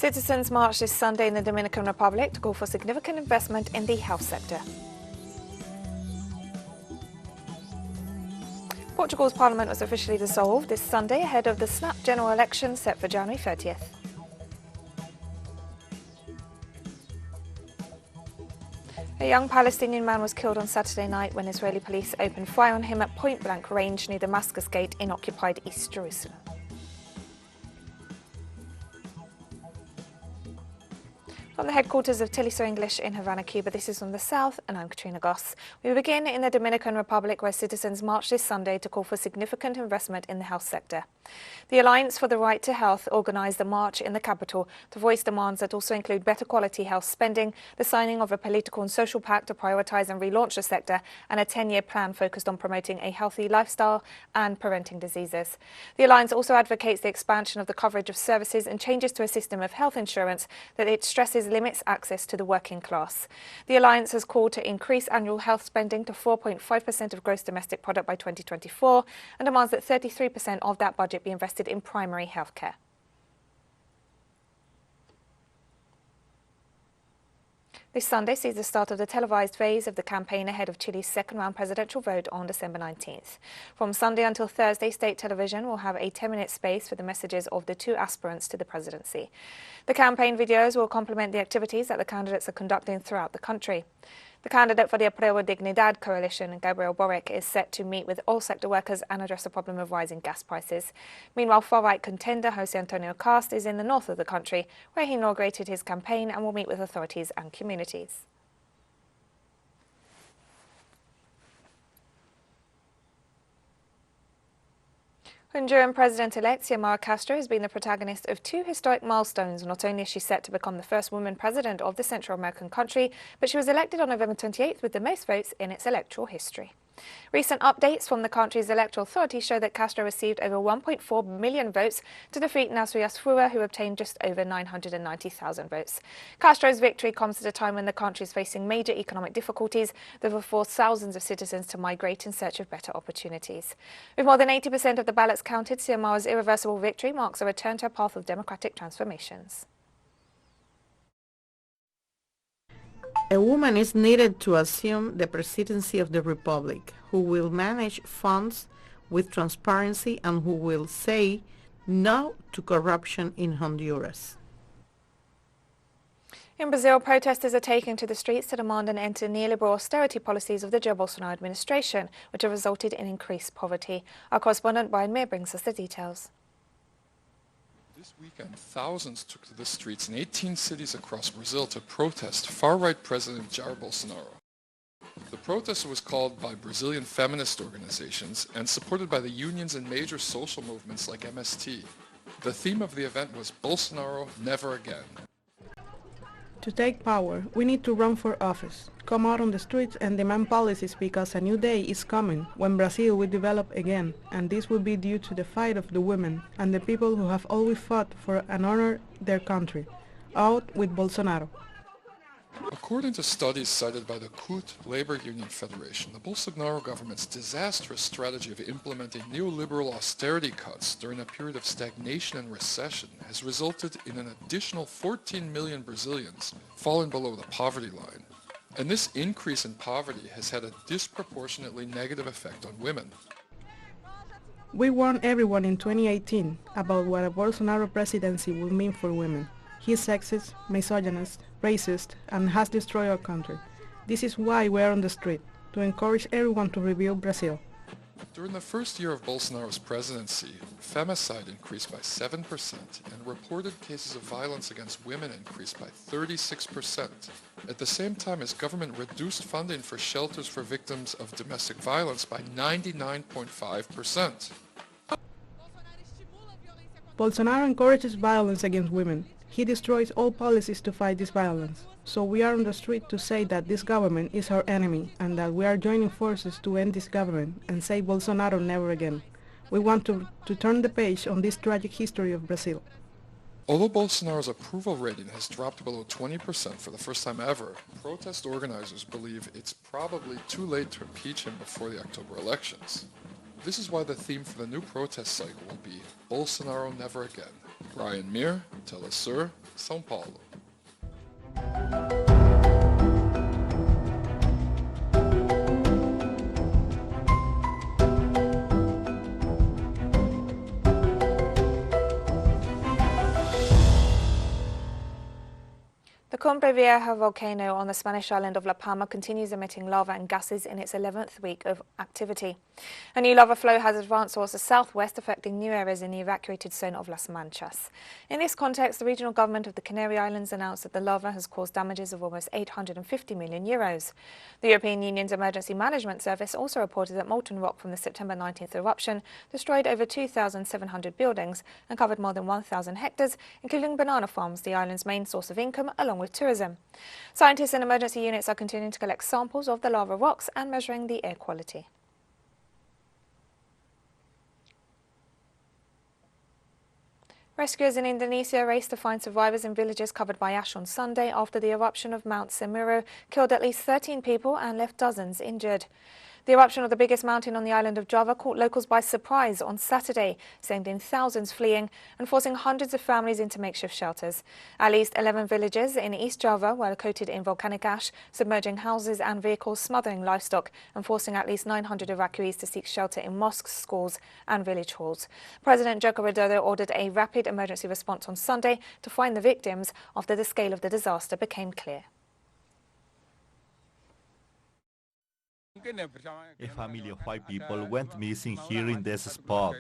Citizens marched this Sunday in the Dominican Republic to call for significant investment in the health sector. Portugal's parliament was officially dissolved this Sunday ahead of the snap general election set for January 30th. A young Palestinian man was killed on Saturday night when Israeli police opened fire on him at point-blank range near Damascus Gate in occupied East Jerusalem. From the headquarters of TeleSUR English in Havana, Cuba, this is From the South, and I'm Katrina Goss. We begin in the Dominican Republic, where citizens marched this Sunday to call for significant investment in the health sector. The Alliance for the Right to Health organised a march in the capital to voice demands that also include better quality health spending, the signing of a political and social pact to prioritise and relaunch the sector, and a 10-year plan focused on promoting a healthy lifestyle and preventing diseases. The Alliance also advocates the expansion of the coverage of services and changes to a system of health insurance that it stresses limits access to the working class. The Alliance has called to increase annual health spending to 4.5% of gross domestic product by 2024 and demands that 33% of that budget be invested in primary health care. This Sunday sees the start of the televised phase of the campaign ahead of Chile's second-round presidential vote on December 19th. From Sunday until Thursday, state television will have a 10-minute space for the messages of the two aspirants to the presidency. The campaign videos will complement the activities that the candidates are conducting throughout the country. The candidate for the Apruebo Dignidad coalition, Gabriel Boric, is set to meet with all sector workers and address the problem of rising gas prices. Meanwhile, far-right contender Jose Antonio Cast is in the north of the country, where he inaugurated his campaign and will meet with authorities and communities. Honduran President-elect Xiomara Castro has been the protagonist of two historic milestones. Not only is she set to become the first woman president of the Central American country, but she was elected on November 28th with the most votes in its electoral history. Recent updates from the country's electoral authorities show that Castro received over 1.4 million votes to defeat Nasri Asfua, who obtained just over 990,000 votes. Castro's victory comes at a time when the country is facing major economic difficulties that have forced thousands of citizens to migrate in search of better opportunities. With more than 80% of the ballots counted, Xiomara's irreversible victory marks a return to a path of democratic transformations. A woman is needed to assume the presidency of the Republic, who will manage funds with transparency and who will say no to corruption in Honduras. In Brazil, protesters are taking to the streets to demand an end to neoliberal austerity policies of the Jair Bolsonaro administration, which have resulted in increased poverty. Our correspondent Brian Meir brings us the details. This weekend, thousands took to the streets in 18 cities across Brazil to protest far-right President Jair Bolsonaro. The protest was called by Brazilian feminist organizations and supported by the unions and major social movements like MST. The theme of the event was Bolsonaro Never Again. To take power, we need to run for office, come out on the streets and demand policies, because a new day is coming when Brazil will develop again, and this will be due to the fight of the women and the people who have always fought for and honored their country. Out with Bolsonaro. According to studies cited by the CUT Labor Union Federation, the Bolsonaro government's disastrous strategy of implementing neoliberal austerity cuts during a period of stagnation and recession has resulted in an additional 14 million Brazilians falling below the poverty line. And this increase in poverty has had a disproportionately negative effect on women. We warned everyone in 2018 about what a Bolsonaro presidency will mean for women. He is sexist, misogynist, racist, and has destroyed our country. This is why we are on the street, to encourage everyone to rebuild Brazil. During the first year of Bolsonaro's presidency, femicide increased by 7% and reported cases of violence against women increased by 36%. At the same time, his government reduced funding for shelters for victims of domestic violence by 99.5%. Bolsonaro encourages violence against women. He destroys all policies to fight this violence. So we are on the street to say that this government is our enemy and that we are joining forces to end this government and say Bolsonaro never again. We want to turn the page on this tragic history of Brazil. Although Bolsonaro's approval rating has dropped below 20% for the first time ever, protest organizers believe it's probably too late to impeach him before the October elections. This is why the theme for the new protest cycle will be Bolsonaro Never Again. Brian Meir, TeleSUR, São Paulo. The Cumbre Vieja volcano on the Spanish island of La Palma continues emitting lava and gases in its 11th week of activity. A new lava flow has advanced towards the southwest, affecting new areas in the evacuated zone of Las Manchas. In this context, the regional government of the Canary Islands announced that the lava has caused damages of almost €850 million. The European Union's Emergency Management Service also reported that molten rock from the September 19th eruption destroyed over 2,700 buildings and covered more than 1,000 hectares, including banana farms, the island's main source of income, along with tourism. Scientists and emergency units are continuing to collect samples of the lava rocks and measuring the air quality. Rescuers in Indonesia raced to find survivors in villages covered by ash on Sunday after the eruption of Mount Semeru killed at least 13 people and left dozens injured. The eruption of the biggest mountain on the island of Java caught locals by surprise on Saturday, sending thousands fleeing and forcing hundreds of families into makeshift shelters. At least 11 villages in East Java were coated in volcanic ash, submerging houses and vehicles, smothering livestock and forcing at least 900 evacuees to seek shelter in mosques, schools and village halls. President Joko Widodo ordered a rapid emergency response on Sunday to find the victims after the scale of the disaster became clear. A family of 5 people went missing here in this spot.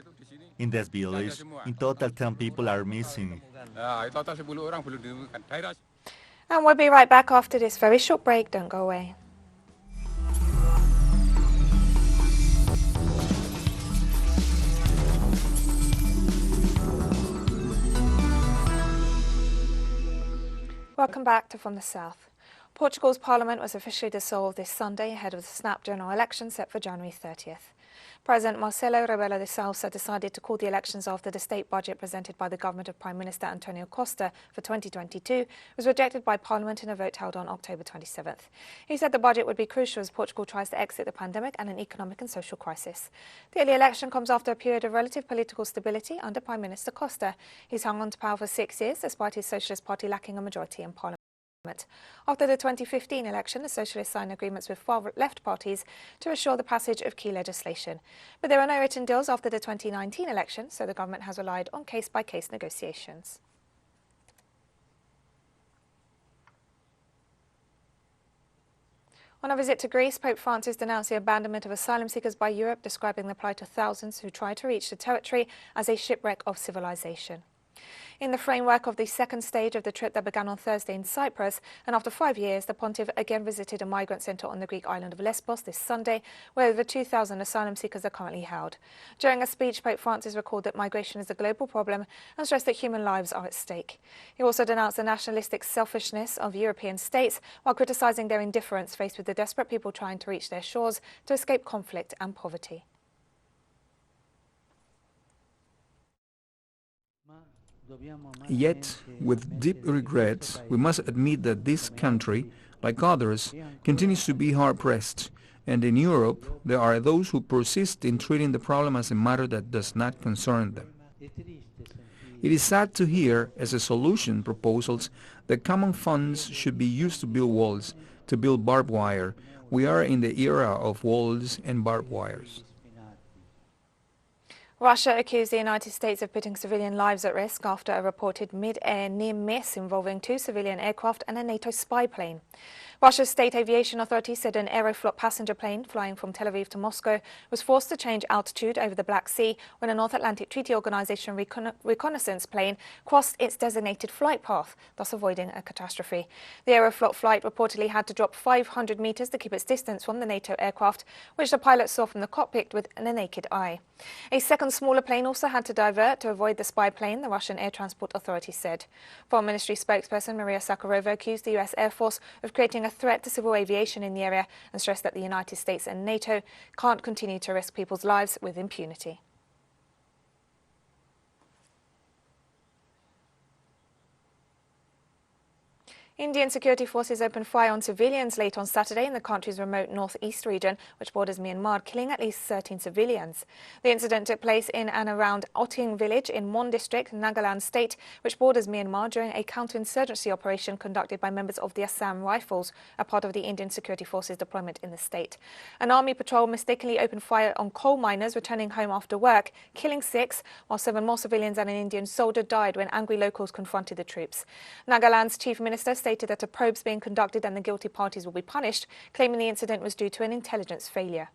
In this village, in total 10 people are missing. And we'll be right back after this very short break. Don't go away. Welcome back to From the South. Portugal's parliament was officially dissolved this Sunday ahead of the snap general election set for January 30th. President Marcelo Rebelo de Sousa decided to call the elections after the state budget presented by the government of Prime Minister Antonio Costa for 2022 was rejected by Parliament in a vote held on October 27th. He said the budget would be crucial as Portugal tries to exit the pandemic and an economic and social crisis. The early election comes after a period of relative political stability under Prime Minister Costa. He's hung on to power for 6 years despite his Socialist Party lacking a majority in Parliament. After the 2015 election, the Socialists signed agreements with far-left parties to assure the passage of key legislation. But there are no written deals after the 2019 election, so the government has relied on case-by-case negotiations. On a visit to Greece, Pope Francis denounced the abandonment of asylum seekers by Europe, describing the plight of thousands who try to reach the territory as a shipwreck of civilization. In the framework of the second stage of the trip that began on Thursday in Cyprus, and after 5 years, the pontiff again visited a migrant centre on the Greek island of Lesbos this Sunday, where over 2,000 asylum seekers are currently held. During a speech, Pope Francis recalled that migration is a global problem and stressed that human lives are at stake. He also denounced the nationalistic selfishness of European states while criticising their indifference faced with the desperate people trying to reach their shores to escape conflict and poverty. Yet, with deep regrets, we must admit that this country, like others, continues to be hard-pressed, and in Europe there are those who persist in treating the problem as a matter that does not concern them. It is sad to hear, as a solution, proposals that common funds should be used to build walls, to build barbed wire. We are in the era of walls and barbed wires. Russia accused the United States of putting civilian lives at risk after a reported mid-air near miss involving 2 civilian aircraft and a NATO spy plane. Russia's state aviation authority said an Aeroflot passenger plane flying from Tel Aviv to Moscow was forced to change altitude over the Black Sea when a North Atlantic Treaty Organization reconnaissance plane crossed its designated flight path, thus avoiding a catastrophe. The Aeroflot flight reportedly had to drop 500 meters to keep its distance from the NATO aircraft, which the pilot saw from the cockpit with the naked eye. A second smaller plane also had to divert to avoid the spy plane, the Russian Air Transport Authority said. Foreign Ministry spokesperson Maria Zakharova accused the US Air Force of creating a threat to civil aviation in the area and stressed that the United States and NATO can't continue to risk people's lives with impunity. Indian security forces opened fire on civilians late on Saturday in the country's remote northeast region, which borders Myanmar, killing at least 13 civilians. The incident took place in and around Oting village in Mon district, Nagaland state, which borders Myanmar, during a counterinsurgency operation conducted by members of the Assam Rifles, a part of the Indian security forces deployment in the state. An army patrol mistakenly opened fire on coal miners returning home after work, killing 6, while 7 more civilians and an Indian soldier died when angry locals confronted the troops. Nagaland's chief minister stated that a probe is being conducted and the guilty parties will be punished, claiming the incident was due to an intelligence failure.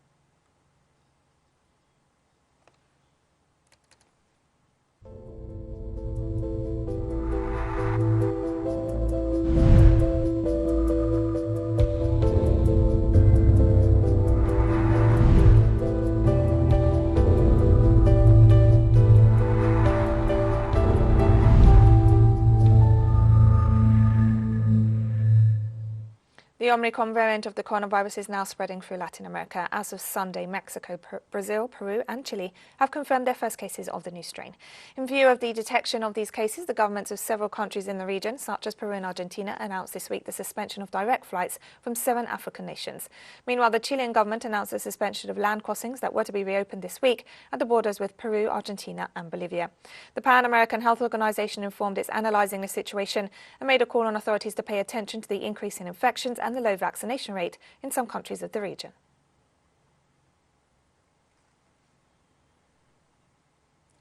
The Omnicom variant of the coronavirus is now spreading through Latin America. As of Sunday, Mexico, Brazil, Peru and Chile have confirmed their first cases of the new strain. In view of the detection of these cases, the governments of several countries in the region, such as Peru and Argentina, announced this week the suspension of direct flights from 7 African nations. Meanwhile, the Chilean government announced the suspension of land crossings that were to be reopened this week at the borders with Peru, Argentina and Bolivia. The Pan American Health Organization informed it's analyzing the situation and made a call on authorities to pay attention to the increase in infections and the low vaccination rate in some countries of the region.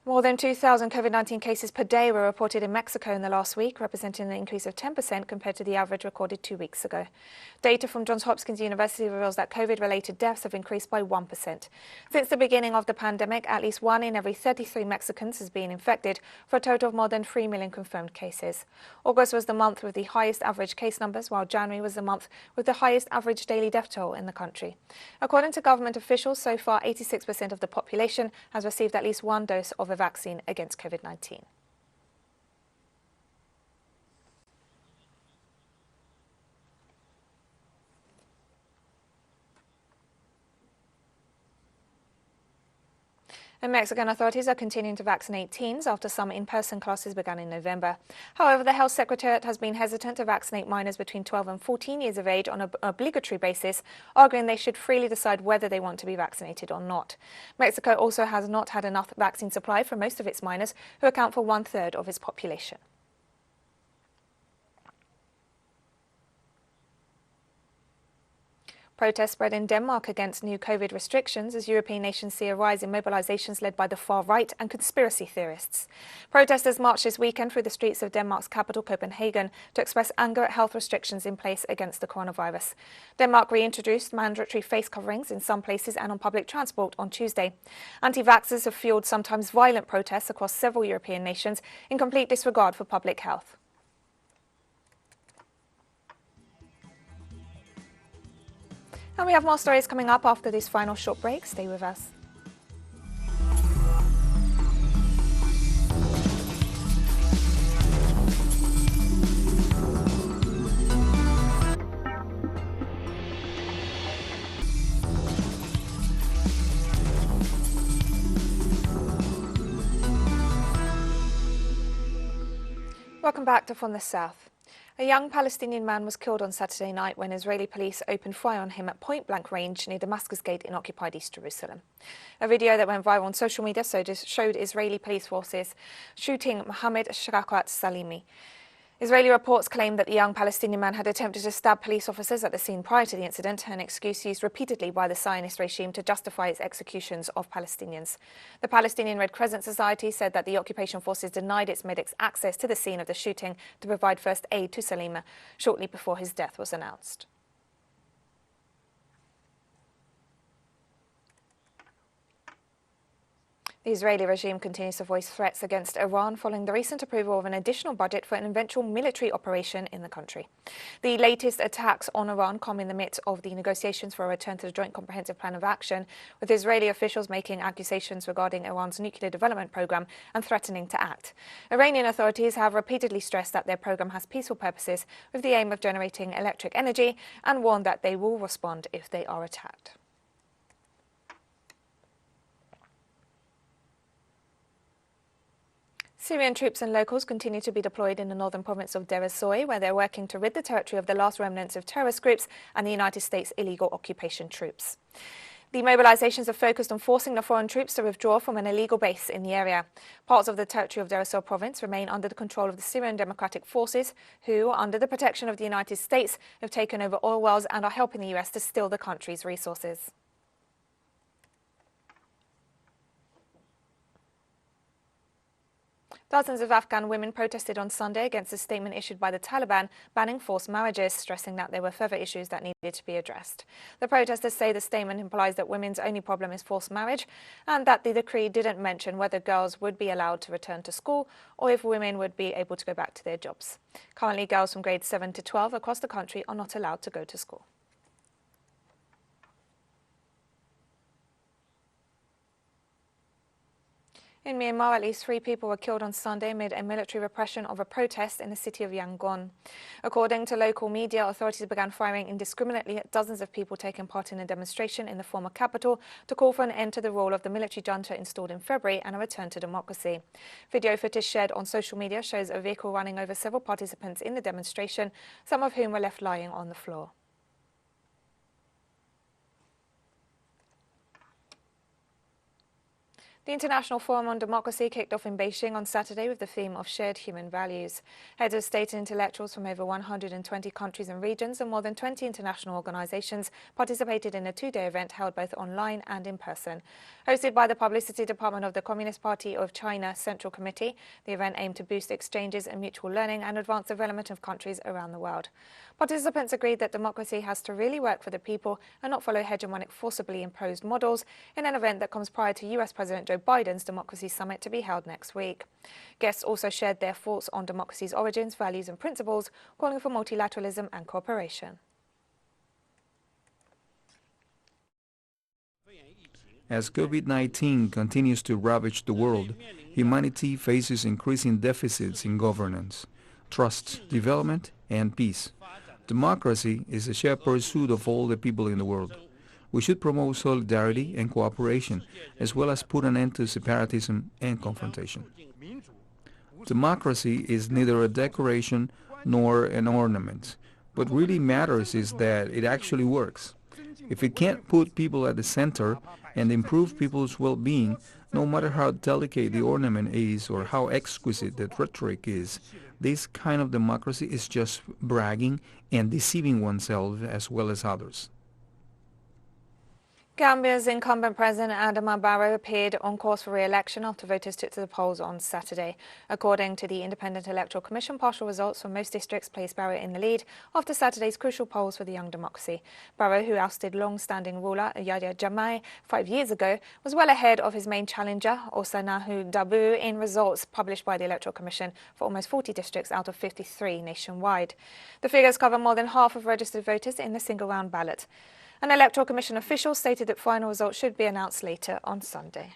More than 2,000 COVID-19 cases per day were reported in Mexico in the last week, representing an increase of 10% compared to the average recorded 2 weeks ago. Data from Johns Hopkins University reveals that COVID-related deaths have increased by 1%. Since the beginning of the pandemic, at least 1 in every 33 Mexicans has been infected, for a total of more than 3 million confirmed cases. August was the month with the highest average case numbers, while January was the month with the highest average daily death toll in the country. According to government officials, so far 86% of the population has received at least 1 dose of a vaccine against COVID-19. And Mexican authorities are continuing to vaccinate teens after some in-person classes began in November. However, the Health Secretariat has been hesitant to vaccinate minors between 12 and 14 years of age on an obligatory basis, arguing they should freely decide whether they want to be vaccinated or not. Mexico also has not had enough vaccine supply for most of its minors, who account for 1/3 of its population. Protests spread in Denmark against new COVID restrictions as European nations see a rise in mobilizations led by the far right and conspiracy theorists. Protesters marched this weekend through the streets of Denmark's capital, Copenhagen, to express anger at health restrictions in place against the coronavirus. Denmark reintroduced mandatory face coverings in some places and on public transport on Tuesday. Anti-vaxxers have fueled sometimes violent protests across several European nations in complete disregard for public health. And we have more stories coming up after this final short break. Stay with us. Welcome back to From the South. A young Palestinian man was killed on Saturday night when Israeli police opened fire on him at point-blank range near Damascus Gate in occupied East Jerusalem. A video that went viral on social media showed Israeli police forces shooting Mohammed Sharakat Salimi. Israeli reports claim that the young Palestinian man had attempted to stab police officers at the scene prior to the incident, an excuse used repeatedly by the Zionist regime to justify its executions of Palestinians. The Palestinian Red Crescent Society said that the occupation forces denied its medics access to the scene of the shooting to provide first aid to Salima shortly before his death was announced. The Israeli regime continues to voice threats against Iran following the recent approval of an additional budget for an eventual military operation in the country. The latest attacks on Iran come in the midst of the negotiations for a return to the Joint Comprehensive Plan of Action, with Israeli officials making accusations regarding Iran's nuclear development program and threatening to act. Iranian authorities have repeatedly stressed that their program has peaceful purposes with the aim of generating electric energy and warned that they will respond if they are attacked. Syrian troops and locals continue to be deployed in the northern province of Deir ez-Zor, where they're working to rid the territory of the last remnants of terrorist groups and the United States illegal occupation troops. The mobilizations are focused on forcing the foreign troops to withdraw from an illegal base in the area. Parts of the territory of Deir ez-Zor province remain under the control of the Syrian Democratic Forces, who, under the protection of the United States, have taken over oil wells and are helping the US to steal the country's resources. Dozens of Afghan women protested on Sunday against a statement issued by the Taliban banning forced marriages, stressing that there were further issues that needed to be addressed. The protesters say the statement implies that women's only problem is forced marriage and that the decree didn't mention whether girls would be allowed to return to school or if women would be able to go back to their jobs. Currently, girls from grades 7 to 12 across the country are not allowed to go to school. In Myanmar, at least 3 people were killed on Sunday amid a military repression of a protest in the city of Yangon. According to local media, authorities began firing indiscriminately at dozens of people taking part in a demonstration in the former capital to call for an end to the rule of the military junta installed in February and a return to democracy. Video footage shared on social media shows a vehicle running over several participants in the demonstration, some of whom were left lying on the floor. The International Forum on Democracy kicked off in Beijing on Saturday with the theme of shared human values. Heads of state and intellectuals from over 120 countries and regions and more than 20 international organizations participated in a 2-day event held both online and in person. Hosted by the Publicity Department of the Communist Party of China Central Committee, the event aimed to boost exchanges and mutual learning and advance the development of countries around the world. Participants agreed that democracy has to really work for the people and not follow hegemonic forcibly imposed models in an event that comes prior to US President Joe Biden's Democracy Summit to be held next week. Guests also shared their thoughts on democracy's origins, values and principles, calling for multilateralism and cooperation. As COVID-19 continues to ravage the world, humanity faces increasing deficits in governance, trust, development and peace. Democracy is a shared pursuit of all the people in the world. We should promote solidarity and cooperation, as well as put an end to separatism and confrontation. Democracy is neither a decoration nor an ornament. What really matters is that it actually works. If it can't put people at the center and improve people's well-being, no matter how delicate the ornament is or how exquisite the rhetoric is, this kind of democracy is just bragging and deceiving oneself as well as others. Gambia's incumbent President Adama Barrow appeared on course for re-election after voters took to the polls on Saturday. According to the Independent Electoral Commission, partial results from most districts placed Barrow in the lead after Saturday's crucial polls for the young democracy. Barrow, who ousted long-standing ruler Yahya Jammeh 5 years ago, was well ahead of his main challenger, Osanahu Dabu, in results published by the Electoral Commission for almost 40 districts out of 53 nationwide. The figures cover more than half of registered voters in the single-round ballot. An Electoral Commission official stated that final results should be announced later on Sunday.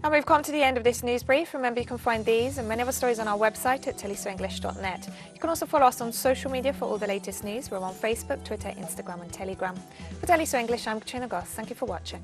And we've come to the end of this news brief. Remember, you can find these and many other stories on our website at telesurenglish.net. You can also follow us on social media for all the latest news. We're on Facebook, Twitter, Instagram and Telegram. For TeleSUR English, I'm Katrina Goss. Thank you for watching.